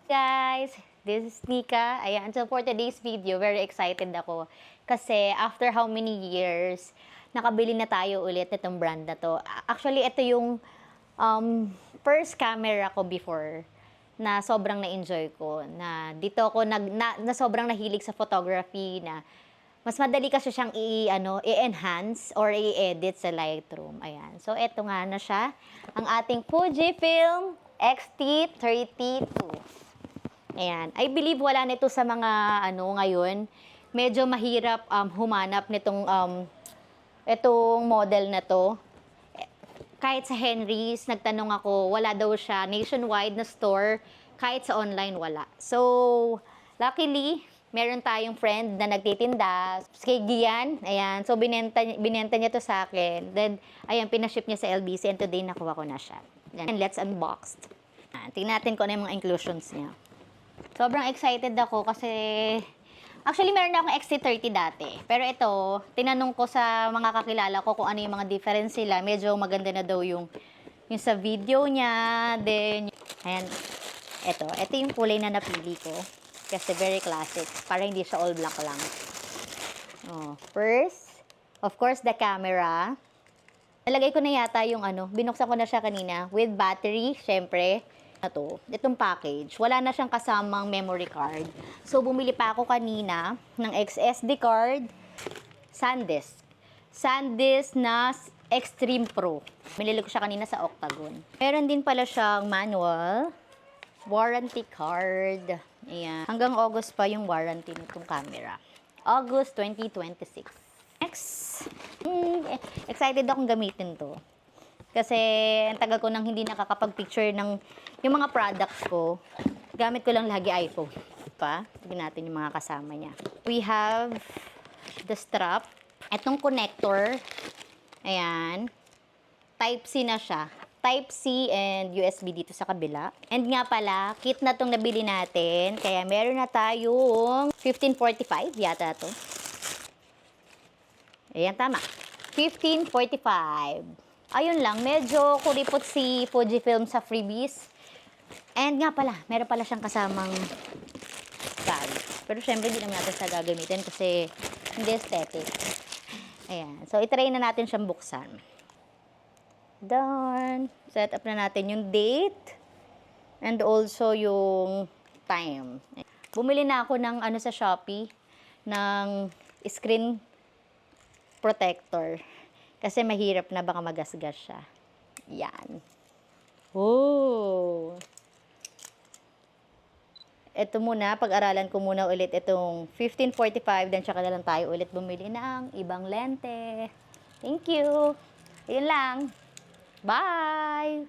Guys, this is Nika. Ayan, so for today's video, very excited ako. Kasi after how many years, nakabili na tayo ulit itong brand na to. Actually, ito yung first camera ko before na sobrang na-enjoy ko. Na dito ako na sobrang nahilig sa photography na mas madali kasi siyang i-enhance or i-edit sa Lightroom. Ayan. So, ito nga na siya. Ang ating Fujifilm X-T32. Ayan. I believe wala nito sa mga ngayon. Medyo mahirap humanap nitong itong model na to. Kahit sa Henry's, nagtanong ako, wala daw siya. Nationwide na store, kahit sa online, wala. So, luckily, meron tayong friend na nagtitinda. Kay Gian, ayan. So, binenta niya to sa akin. Then, ayan, pinaship niya sa LBC and today nakuha ko na siya. And let's unbox. Tingnan natin kung ano yung mga inclusions niya. Sobrang excited ako kasi actually meron na akong XT30 dati. Pero ito, tinanong ko sa mga kakilala ko kung ano yung mga difference sila. Medyo maganda na daw yung sa video niya. Then, ayan, ito yung kulay na napili ko. Kasi very classic. Para hindi siya all black lang. First, of course, the camera. Nalagay ko na yata yung binuksan ko na siya kanina with battery, syempre. Itong package, wala na siyang kasamang memory card. So, bumili pa ako kanina ng XSD card, SanDisk. SanDisk na Extreme Pro. Binili ko siya kanina sa Octagon. Meron din pala siyang manual, warranty card. Ayan. Hanggang August pa yung warranty nitong camera. August 2026. Next, excited akong gamitin to. Kasi ang tagal ko nang hindi nakakapag-picture ng yung mga products ko. Gamit ko lang lagi iPhone. Tignan natin yung mga kasama niya. We have the strap. Itong connector. Ayan. Type-C na siya. Type-C and USB dito sa kabila. And nga pala, kit na tong nabili natin. Kaya meron na tayong 1545 yata to. Ayan, tama. 1545. Ayun lang, medyo kuripot si Fujifilm sa freebies. And nga pala, meron pala siyang kasamang bag. Pero syempre, hindi naman natin siya gagamitin kasi hindi aesthetic. Ayan. So, itry na natin siyang buksan. Done. Set up na natin yung date and also yung time. Bumili na ako ng sa Shopee ng screen protector. Kasi mahirap na baka magasgas siya. Yan. Oh! Ito muna, pag-aralan ko muna ulit itong 1545, then tsaka na lang tayo ulit bumili ng ibang lente. Thank you! Yun lang. Bye!